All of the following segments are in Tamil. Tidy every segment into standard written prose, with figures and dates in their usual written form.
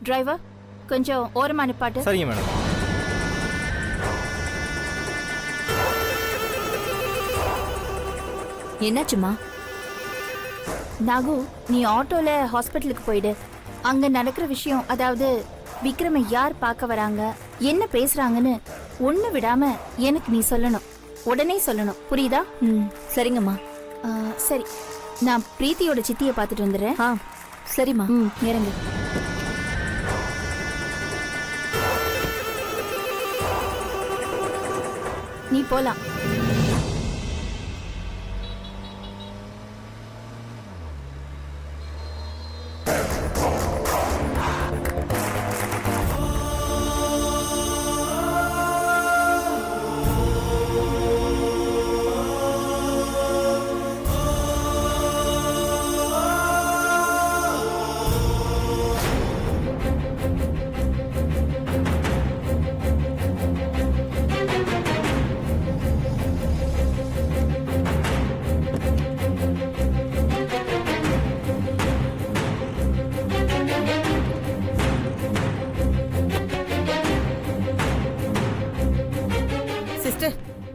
டிரைவர் கொஞ்சம் ஓரமா நிப்பாட்டு. சரிங்க மேடம். என்னாச்சுமா? நாகு, நீ ஆட்டோல ஹாஸ்பிட்டலுக்கு போயிடு. அங்க நடக்கிற விஷயம், அதாவது விக்ரமை யார் பார்க்க வராங்க, என்ன பேசுறாங்கன்னு ஒண்ணு விடாம எனக்கு நீ சொல்லணும். உடனே சொல்லணும், புரியுதா? சரிங்கம்மா. சரி, நான் பிரீத்தியோட சித்தியை பார்த்துட்டு வந்துடுறேன். சரிம்மா. இறங்கு. நீ போலாம்.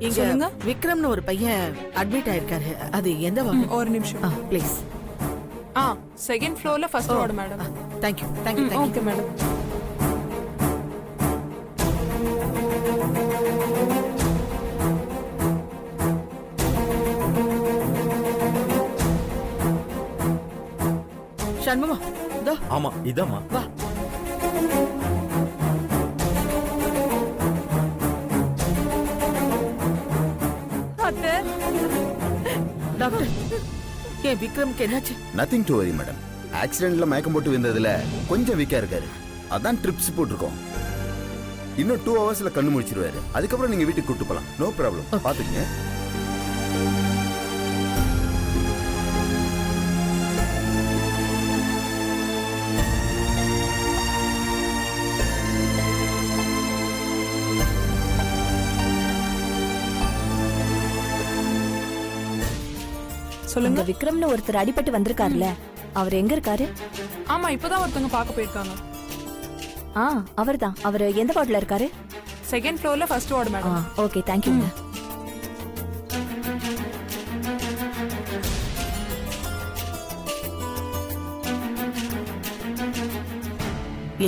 இங்க விக்ரம்னு ஒரு பையன் அட்மிட் ஆயிருக்காரு. அது எந்த வார்டு? ஒரு நிமிஷம் ப்ளீஸ். செகண்ட் ஃப்ளோர்ல first ward madam. Thank you thank you thank you. Okay madam. Shanmuga, இதோ. ஆமா, இதாம்மா. வா. டாக்டர், ஏன் விக்ரம்க்கு என்னாச்சு? Nothing to worry madam. ஆக்சிடென்ட்ல மயக்கம் போட்டு விழுந்ததுல கொஞ்சம் வீக்கா இருக்காரு. அதான் ட்ரிப்ஸ் போட்டிருக்கோம். இன்னும் 2 ஹவர்ஸ்ல கண்ணு முடிச்சிருவாரு. அதுக்கப்புறம் நீங்க வீட்டுக்கு கூட்டு போலாம். No problem. பாத்துக்கங்க. சொல்லுங்க. விக்ரம்னு ஒருத்தர் அடிபட்டு வந்திருக்காருல்ல, அவர் எங்க இருக்காரு? ஆமா, இப்பதான் ஒருத்தவங்க பார்க்க போயிருக்காங்க. அவர்தான். அவர் எந்த வார்டுல இருக்காரு? செகண்ட் ஃப்ளோர்ல first ward madam. Okay, thank you.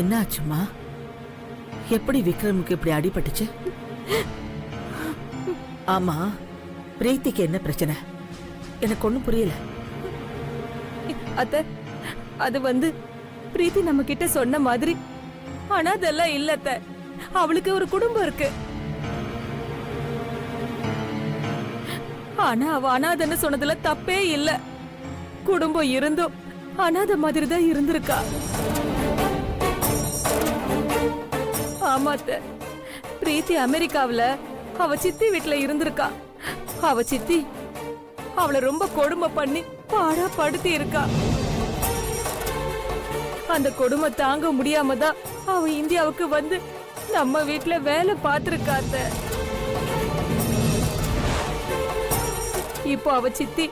என்ன ஆச்சுமா? எப்படி விக்ரமுக்கு இப்படி அடிபட்டுச்சு? ஆமா, பிரீத்திக்கு என்ன பிரச்சனை? எனக்கு ஒண்ணும் புரியல. அது பிரீத்தி நம்ம கிட்ட சொன்ன மாதிரி ஆனா அதெல்லாம் இல்ல. அவளுக்கு ஒரு குடும்பம் இருக்கு. ஆனா அவ அனாதைன்னு சொன்னதுல தப்பே இல்ல. குடும்பம் இருந்தும் அனாதை மாதிரி தான் இருந்திருக்கா. ஆமாத்த, பிரீத்தி அமெரிக்காவுல அவ சித்தி வீட்டுல இருந்திருக்கா. அவ சித்தி அவளை ரொம்ப கொடுமை பண்ணி பாடா படுத்தி இருக்கா. அந்த கொடுமை தாங்க முடியாம தான் அவ இந்தியாவுக்கு வந்து நம்ம வீட்டுல வேலை பார்த்திருக்காத்த. இப்போ அவ சித்தி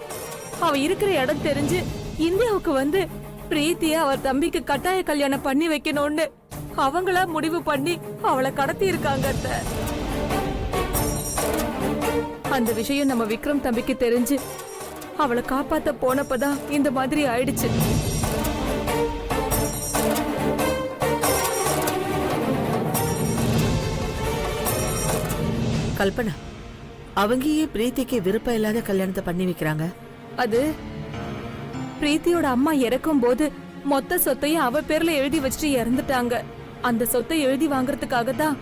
அவ இருக்கிற இடம் தெரிஞ்சு இந்தியாவுக்கு வந்து பிரீத்திய அவர் தம்பிக்கு கட்டாய கல்யாணம் பண்ணி வைக்கணும்னு அவங்களா முடிவு பண்ணி அவளை கடத்தி இருக்காங்க. அந்த விஷயம் நம்ம விக்ரம் தம்பிக்கு தெரிஞ்சு அவளை காப்பாத்த போனப்பதான் இந்த மாதிரி ஆயிடுச்சு. கல்பனா, அவங்கயே பிரீத்திக்கு விருப்பம் இல்லாத கல்யாணத்தை பண்ணி வைக்கிறாங்க. அது பிரீத்தியோட அம்மா இறக்கும் போது மொத்த சொத்தையும் அவ பேர்ல எழுதி வச்சுட்டு இறந்துட்டாங்க. அந்த சொத்தை எழுதி வாங்குறதுக்காக தான்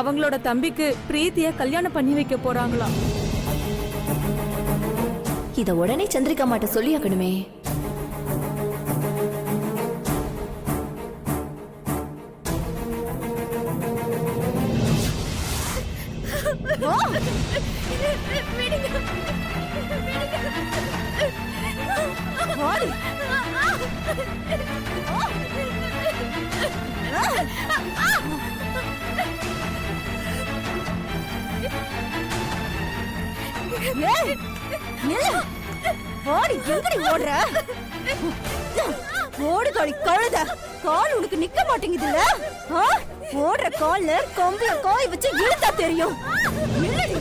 அவங்களோட தம்பிக்கு பிரீத்திய கல்யாணம் பண்ணி வைக்க போறாங்களாம். இத உடனே சந்திரிகா மாட்ட சொல்லியாக்கணுமே. ஓடி எங்கடி ஓடுற? ஓடு காலி கழுத கால் உனக்கு நிக்க மாட்டேங்குதுல்ல ஆ? ஓடுற கால்ல கொம்புல காய் வச்சு இழுத்தா தெரியும் நில்லுடி.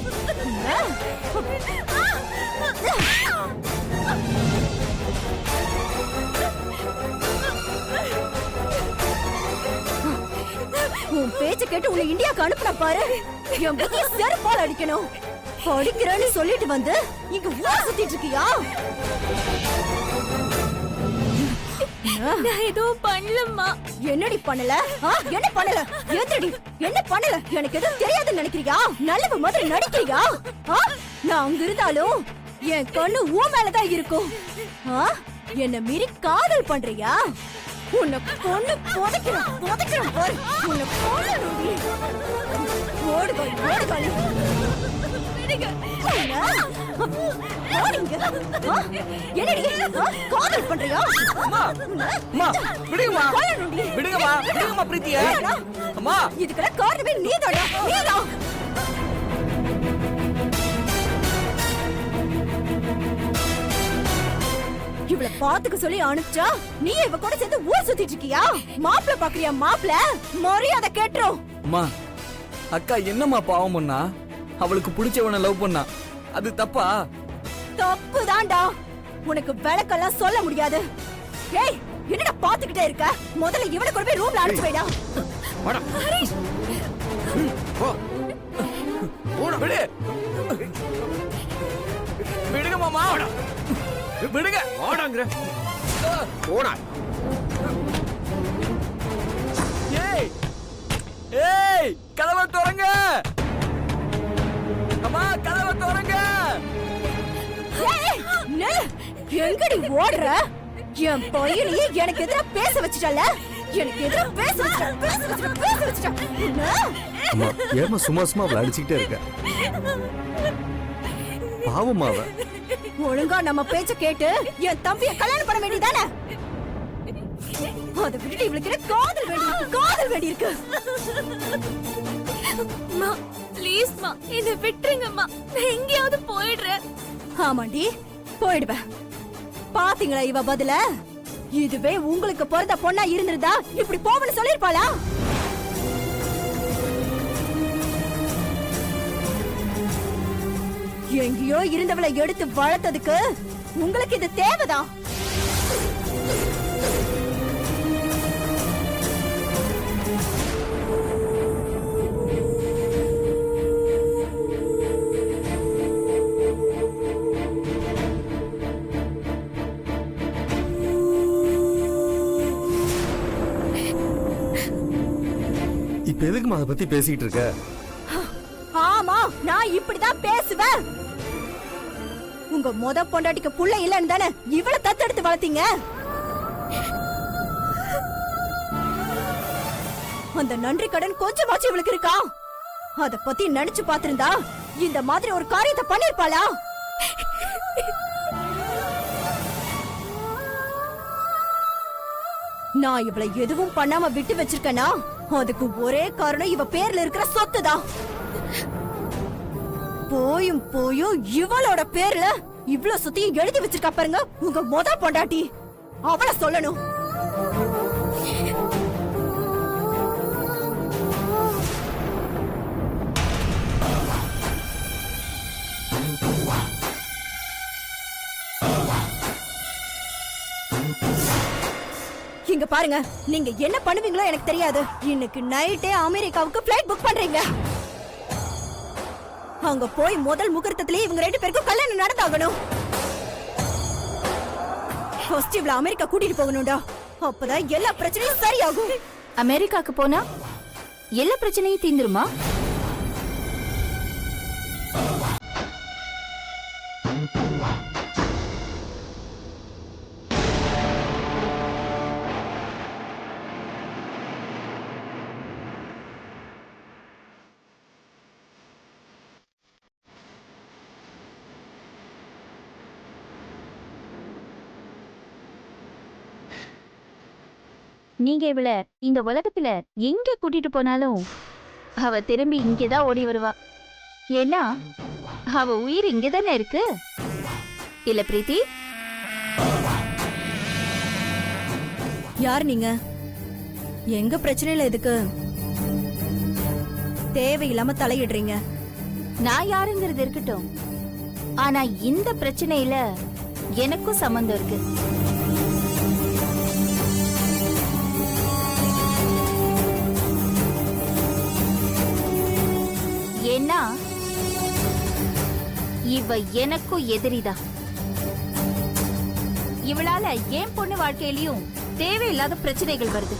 உன் பேச்ச கேட்டு உன்னை இந்தியாக்கு அனுப்புன பாரு என் புத்திய செருப்பால் அடிக்கணும் அடிக்கிறேன்னு சொல்லிட்டு வந்து இங்க ஊர் சுத்திட்டு இருக்கியா நான் எதுவும் பண்ணலம்மா. என்னடி பண்ணல ஆ? என்ன பண்ணல எதுடி என்ன பண்ணல எனக்கு எதுவும் தெரியாதுன்னு நினைக்கிறியா நல்லவ மாதிரி நடிக்கிறியா ஆ? நான் அங்க இருந்தாலும் என் கண்ணு ஊ மேலதான் இருக்கும் ஆ? என்ன மீறி காதல் பண்றியா உன்னை பொண்ணு புதைக்கிறேன் பாரு உன்னை கொல்லணும்டி. ஓடுகாலி ஓடுகாலி என்னடி ஆ? காதல் பண்றியா விடுங்கம்மா பிரீத்தியா அம்மா இதுக்கெல்லாம் காரணமே நீதாடா நீதான் இவள பாத்துக்க சொல்லி அனுப்பிச்சா நீ இவ கூட சேர்ந்து ஊர் சுத்திட்டு இருக்கியா மாப்பிள பாக்குறியா மாப்பிள மரியாதை கேட்டுரும் அம்மா அக்கா என்னம்மா பாவம் பண்ணா அவளுக்கு பிடிச்சவனை லவ் பண்ணா அது தப்பா தப்புதான்டா உனக்கு விளக்கெல்லாம் சொல்ல முடியாது ஏய் என்னடா பாத்துக்கிட்டே இருக்க முதல்ல இவனை கொண்டு போய் ரூம்ல அடைச்சு வைடா விடு விடுங்க மாமா விடுங்க ஓடாங்கற ஓடா ஏய் ஏய் கதவை திறங்க அம்மா கதவை திறங்க ஏய், நில்லு. எங்கடி ஓடுற என் பையனையே எனக்கு எதிரா பேச வச்சுட்டல எனக்கு எதிரா பேச வச்சுட்ட என்ன? அம்மா ஏமா சும்மா சும்மா அவளை அடிச்சுக்கிட்டே இருக்க பாவமா அவ ஒழுங்கா நம்ம பேச்ச கேட்டு என் தம்பிய கல்யாணம் பண்ண வேண்டியதானே அதை விட்டுட்டு இவளுக்கு என்ன காதல் வேண்டி இருக்கு ப்ளீஸ்மா என்ன விட்டுருங்கம்மா. நான் எங்கேயாவது போயிடுறேன். ஆமாண்டி போயிடுவேன் பாத்தீங்களா இவ பதில இதுவே உங்களுக்கு பிறந்த பொண்ணா இருந்திருந்தா இப்படி போவன்னு சொல்லிருப்பாளா எங்கேயோ இருந்தவளை எடுத்து வளர்த்ததுக்கு உங்களுக்கு இது தேவைதான் இப்ப எதுக்குமா அதை பத்தி பேசிக்கிட்டு இருக்க ஆமா நான் இப்படிதான் பேசுவேன் உங்க முத பொண்டாட்டிக்கு புள்ள இல்லன்னு தானே இவளை தத்தெடுத்து வளர்த்தீங்க அந்த நன்றி கடன் கொஞ்சமாச்சு இவளுக்கு இருக்கா அத பத்தி நினைச்சு பாத்திருந்தா இந்த மாதிரி ஒரு காரியத்தை பண்ணிருப்பாளா நான் இவளை எதுவும் பண்ணாம விட்டு வச்சிருக்கேனா அதுக்கு ஒரே காரணம் இவ பேர்ல இருக்கிற சொத்து தான் போயும் இவளோட பேர்ல இவ்ளோ சொத்தையும் எழுதி வச்சிருக்கா பாருங்க உங்க மொத பொண்டாட்டி அவள சொல்லணும் இங்க பாருங்க நீங்க என்ன பண்ணுவீங்களோ எனக்கு தெரியாது இன்னைக்கு நைட்டே அமெரிக்காவுக்கு ஃளைட் புக் பண்றீங்க அங்க போய் முதல் முகூர்த்தத்திலே இவங்க ரெண்டு பேருக்கும் கல்யாணம் நடந்தாகணும் ஃபர்ஸ்ட் இவள அமெரிக்கா கூட்டிட்டு போகணும்டா அப்பதான் எல்லா பிரச்சனையும் சரியாகும் அமெரிக்காக்கு போனா எல்லா பிரச்சனையும் தீந்துருமா? நீங்க இவள இந்த உலகத்துல எங்க கூட்டிட்டு போனாலும் அவ திரும்பி இங்கதான் ஓடி வருவா. ஏன்னா அவ உயிர் இங்கதானே இருக்கு. இல்ல பிரீத்தி? யார் நீங்க? எங்க பிரச்சனையில எதுக்கு தேவையில்லாம தலையிடுறீங்க? நான் யாருங்கிறது இருக்கட்டும், ஆனா இந்த பிரச்சனையில எனக்கும் சம்பந்தம் இருக்கு. ஏன்னா இவ எனக்கும் எதிரிதான். இவளால என் பொண்ணு வாழ்க்கையிலயும் தேவையில்லாத பிரச்சனைகள் வருது.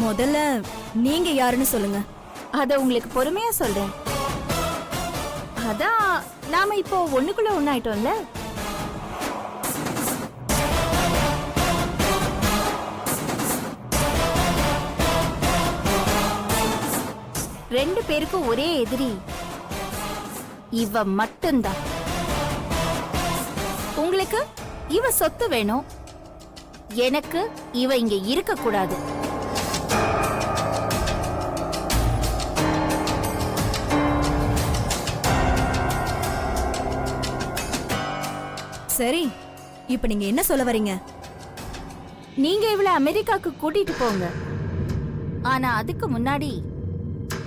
முதல்ல நீங்க யாருன்னு சொல்லுங்க. அத உங்களுக்கு பொறுமையா சொல்றேன். அதான் நாம இப்போ ஒண்ணுக்குள்ள ஒண்ணாயிட்டோம்ல. ரெண்டு பேருக்கும் ஒரே எதிரி இவ மட்டும்தான். உங்களுக்கு இவ சொத்து வேணும், எனக்கு இவ இங்க இருக்க கூடாது. சரி, இப்ப நீங்க என்ன சொல்ல வரீங்க? நீங்க இவள அமெரிக்காக்கு கூட்டிட்டு போங்க. ஆனா அதுக்கு முன்னாடி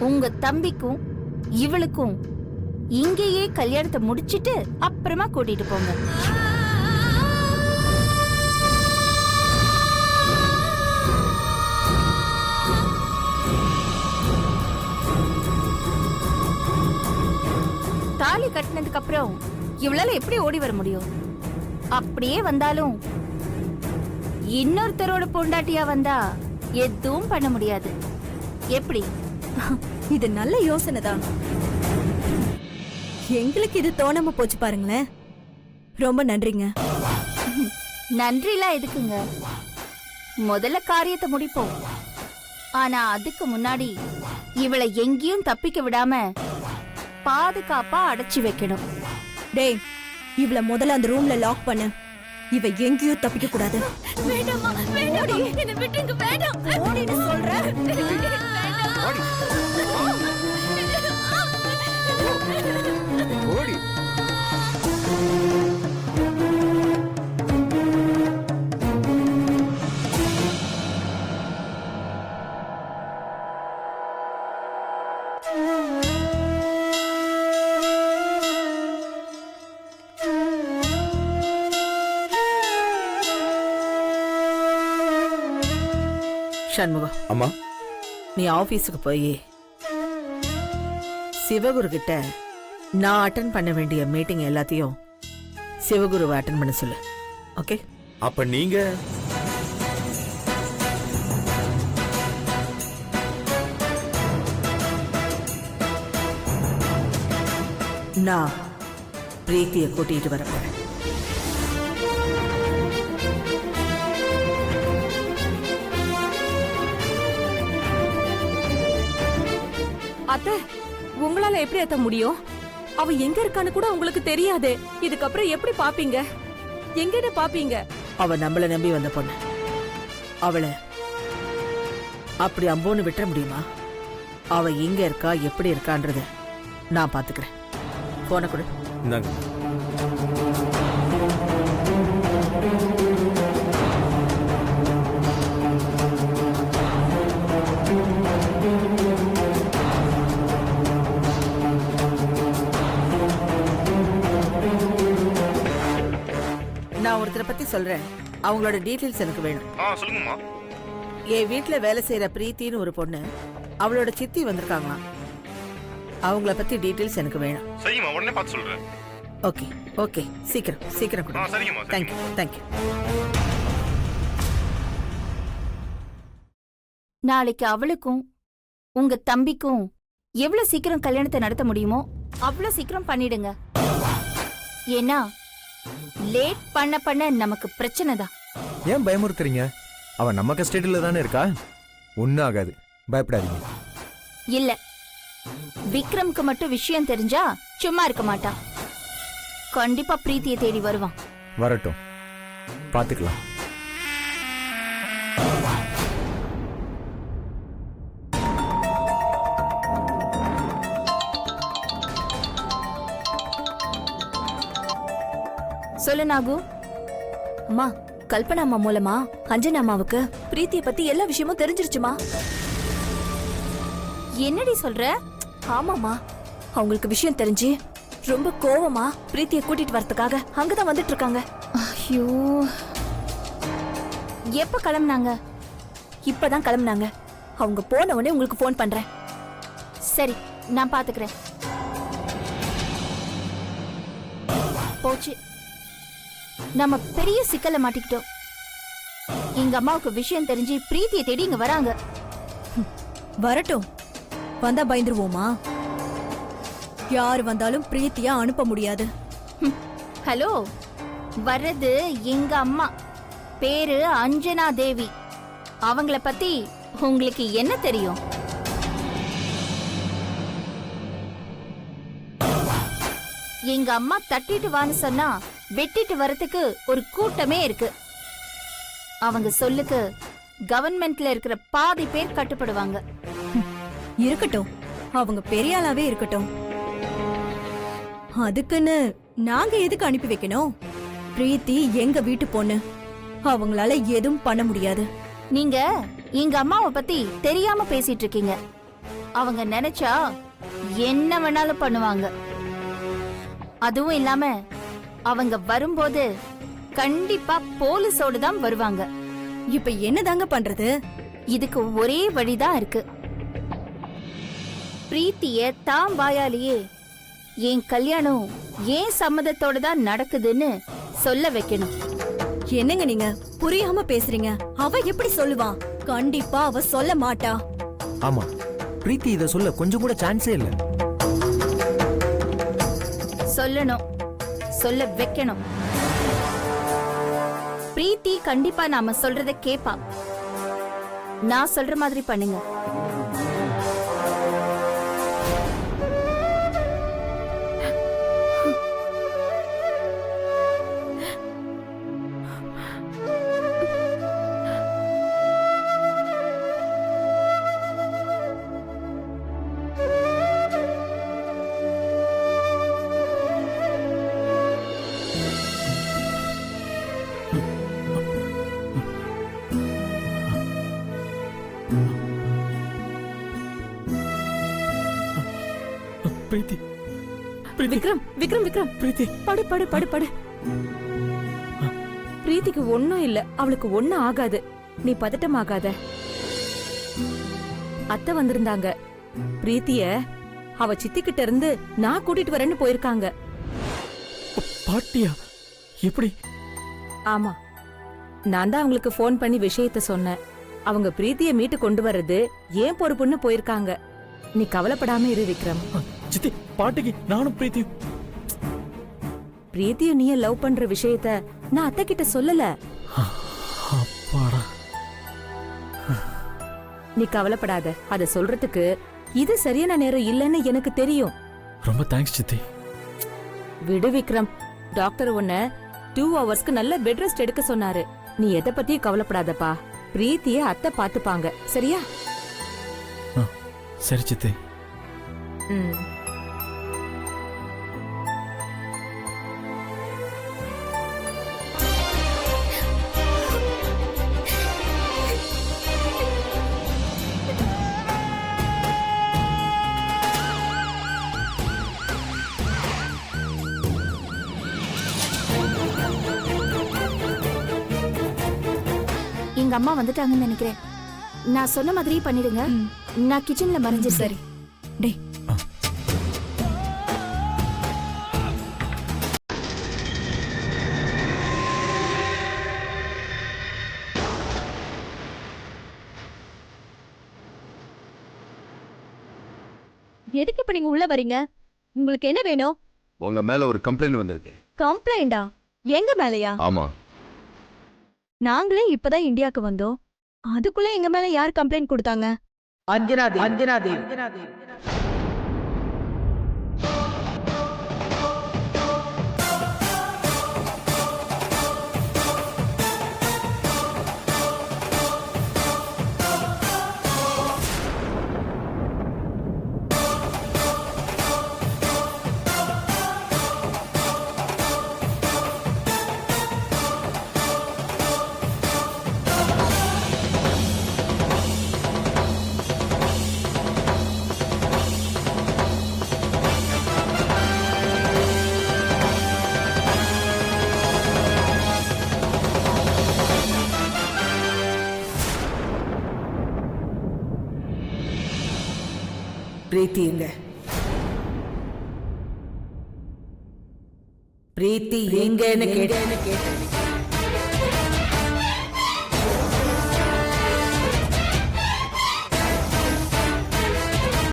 உங்க தம்பிக்கும் இவளுக்கும் இங்கேயே கல்யாணத்தை முடிச்சிட்டு அப்புறமா கூட்டிட்டு போங்க. தாலி கட்டினதுக்கு அப்புறம் இவளால எப்படி ஓடி வர முடியும்? அப்படியே வந்தாலும் இன்னொருத்தரோட பொண்டாட்டியா வந்தா எதுவும் பண்ண முடியாது. எப்படி? இது நல்ல யோசனை தான். எங்களுக்கு இது தோணாம போச்சு பாருங்களேன். ரொம்ப நன்றிங்க. நன்றிலாம் எதுக்குங்க? முதல்ல காரியத்தை முடிப்போம். ஆனா அதுக்கு முன்னாடி இவளை எங்கேயும் தப்பிக்க விடாம பாதுகாப்பா அடைச்சு வைக்கணும். டேய், இவள முதல்ல அந்த ரூம்ல லாக் பண்ணு. இவ எங்கேயும் தப்பிக்க கூடாது. வேண்டாமா, வேண்டாடி, என்ன விட்டுங்க, வேண்டாம். ஓடின்னு சொல்றேன். ஓடி. சண்முகம், அம்மா, நீ ஆபீஸுக்கு போய் சிவகுரு கிட்ட நான் அட்டன் பண்ண வேண்டிய மீட்டிங் எல்லாத்தையும் சிவகுருவை அட்டன் பண்ண சொல்லு. ஓகே? அப்ப நீங்க நான் பிரீத்தியை கூட்டிட்டு வர போறேன். அத்தை, உங்களால எப்படி ஏத்த முடியும்? அவ எங்க இருக்கான்னு கூட உங்களுக்கு தெரியாது. இதுக்கப்புறம் எப்படி பாப்பீங்க? எங்கன்னு பாப்பீங்க? அவ நம்மள நம்பி வந்த பொண்ணு. அவளை அப்படி அம்போன்னு விட்டுற முடியுமா? அவ எங்க இருக்கா, எப்படி இருக்கான்றத நான் பாத்துக்கிறேன். போன கொடு. இந்தாங்க. நான் ஒருத்தரை பத்தி சொல்றேன். அவங்களோட டீடைல்ஸ் எனக்கு வேணும். சொல்லுங்கம்மா. என் வீட்டுல வேலை செய்யற பிரீத்தின்னு ஒரு பொண்ணு, அவளோட சித்தி வந்திருக்காங்களாம். அவங்கள பத்தி டீடைல்ஸ் எனக்கு வேணும். சரிங்கம்மா, உடனே பார்த்து சொல்றேன். ஓகே ஓகே, சீக்கிரம் சீக்கிரம் கொடு. சரிங்கம்மா. Thank you thank you. நாளைக்கு அவளுக்கும் உங்க தம்பிக்கும் எவ்வளவு சீக்கிரம் கல்யாணத்தை நடத்த முடியுமோ அவ்வளவு சீக்கிரம் பண்ணிடுங்க. ஏன்னா லேட் பண்ண பண்ண நமக்கு பிரச்சனை தான். ஏன் பயமுறுத்துறீங்க? அவ நம்ம கஸ்டடியில தானே இருக்கா, ஒன்னும் ஆகாது, பயப்படாதீங்க. இல்ல, விக்ரம்க்கு மட்டும் விஷயம் தெரிஞ்சா சும்மா இருக்க மாட்டான். கண்டிப்பா பிரீத்தியை தேடி வருவான். வரட்டும், பாத்துக்கலாம். சொல்லு நாகு. அம்மா கல்பனா அம்மா மூலமா அஞ்சனா அம்மாவுக்கு பிரீத்திய பத்தி எல்லா விஷயமும் தெரிஞ்சிருச்சுமா. என்னடி சொல்ற? ஆமாமா, அவங்களுக்கு விஷயம் தெரிஞ்சு ரொம்ப கோவமா பிரீத்திய கூட்டிட்டு வரதுக்காக அங்கதான் வந்துட்டு இருக்காங்க. ஐயோ, எப்ப கிளம்புனாங்க? இப்பதான் கிளம்புனாங்க. அவங்க போன உடனே உங்களுக்கு ஃபோன் பண்றேன். சரி, நான் பாத்துக்கிறேன். போச்சு, நம்ம பெரிய சிக்கல்ல மாட்டிக்கிட்டோம். எங்க அம்மாவுக்கு விஷயம் தெரிஞ்சு பிரீத்தியை தேடி இங்க வராங்க. வரட்டும், வந்தா பயந்துருவோமா? யார் வந்தாலும் பிரீத்தியா அனுப்ப முடியாது. ஹலோ, வர்றது எங்க அம்மா. பேரு அஞ்சனா தேவி. அவங்கள பத்தி உங்களுக்கு என்ன தெரியும்? எங்க அம்மா தட்டிட்டு வான்னு சொன்னா வெட்டிட்டு வரதுக்கு ஒரு கூட்டமே இருக்கு. அவங்க சொல்லுக்கு கவர்மெண்ட்ல இருக்கிற பாதி பேர் கட்டுப்படுவாங்க. இருக்கட்டும், அவங்க பெரிய ஆளாவே இருக்கட்டும். அதுக்குன்னு நாங்க எதுக்கு அனுப்பி வைக்கணும்? பிரீத்தி எங்க வீட்டு பொண்ணு, அவங்களால எதுவும் பண்ண முடியாது. நீங்க எங்க அம்மாவை பத்தி தெரியாம பேசிட்டு இருக்கீங்க. அவங்க நினைச்சா என்ன வேணாலும் பண்ணுவாங்க. அதுவும் இல்லாம அவங்க வரும்போது கண்டிப்பா போலீஸோடு தான் வருவாங்க. இப்ப என்னதாங்க பண்றது? இதுக்கு ஒரே வழிதான் இருக்கு. பிரீத்திய தாம் வாயாலேயே என் கல்யாணம் ஏன் சம்மதத்தோட தான் நடக்குதுன்னு சொல்ல வைக்கணும். என்னங்க நீங்க புரியாம பேசுறீங்க? அவ எப்படி சொல்லுவா? கண்டிப்பா அவ சொல்ல மாட்டா. ஆமா, பிரீத்தி இத சொல்ல கொஞ்சம் கூட சான்ஸே இல்ல. சொல்லணும், சொல்ல வைக்கணும். பிரீத்தி கண்டிப்பா நாம சொல்றத கேப்பா. நான் சொல்ற மாதிரி பண்ணுங்க. பிரீத்தி, விக்ரம் விக்ரம் விக்ரம், பிரீத்தி, படு படு படு படு. பிரீத்திக்கு ஒண்ணும் இல்ல, அவளுக்கு ஒண்ணும் ஆகாது. நீ பதட்டம் ஆகாத. அத்தை வந்திருந்தாங்க. பிரீத்திய அவ சித்திக்கிட்ட இருந்து நான் கூட்டிட்டு வரேன்னு போயிருக்காங்க. பாட்டியா? எப்படி? ஆமா, நான் தான் அவங்களுக்கு ஃபோன் பண்ணி விஷயத்த சொன்னேன். அவங்க பிரீத்திய மீட்டு கொண்டு வர்றது ஏன் பொறுப்புன்னு போயிருக்காங்க. நீ கவலைப்படாம இரு விக்ரம். சித்தி, பாட்டிக்கு நானும் பிரீத்தி. பிரீத்திய நீ லவ் பண்ற விஷயத்த நான் அத்தை கிட்ட சொல்லல. அப்பாடா. நீ கவலைப்படாத. அத சொல்றதுக்கு இது சரியான நேரம் இல்லைன்னு எனக்கு தெரியும். ரொம்ப தேங்க்ஸ் சித்தி. விடு விக்ரம், டாக்டர் உன்னை 2 ஹவர்ஸ்க்கு நல்ல பெட் ரெஸ்ட் எடுக்க சொன்னாரு. நீ எதை பத்தியும் கவலைப்படாதப்பா. பிரீத்திய அத்தை பாத்துப்பாங்க, சரியா? சரி சித்தி. ம். எங்க அம்மா வந்துட்டாங்கன்னு நினைக்கிறேன். நான் சொன்ன மாதிரியே பண்ணிடுங்க. நான் கிச்சன்ல மறைஞ்சு. சரி டேய், எதுக்கு இப்ப நீங்க உள்ள வரீங்க? உங்களுக்கு என்ன வேணும்? உங்க மேல ஒரு கம்ப்ளைண்ட் வந்திருக்கு. கம்ப்ளைண்டா? எங்க மேலயா? ஆமா, நாங்களே இப்பதான் இந்தியாக்கு வந்தோம். அதுக்குள்ள எங்க மேல யார் கம்ப்ளைண்ட் கொடுத்தாங்க? அஞ்சனா தேவி. பிரீத்தி எங்க? பிரீத்தி எங்கன்னு கேட்டேன்.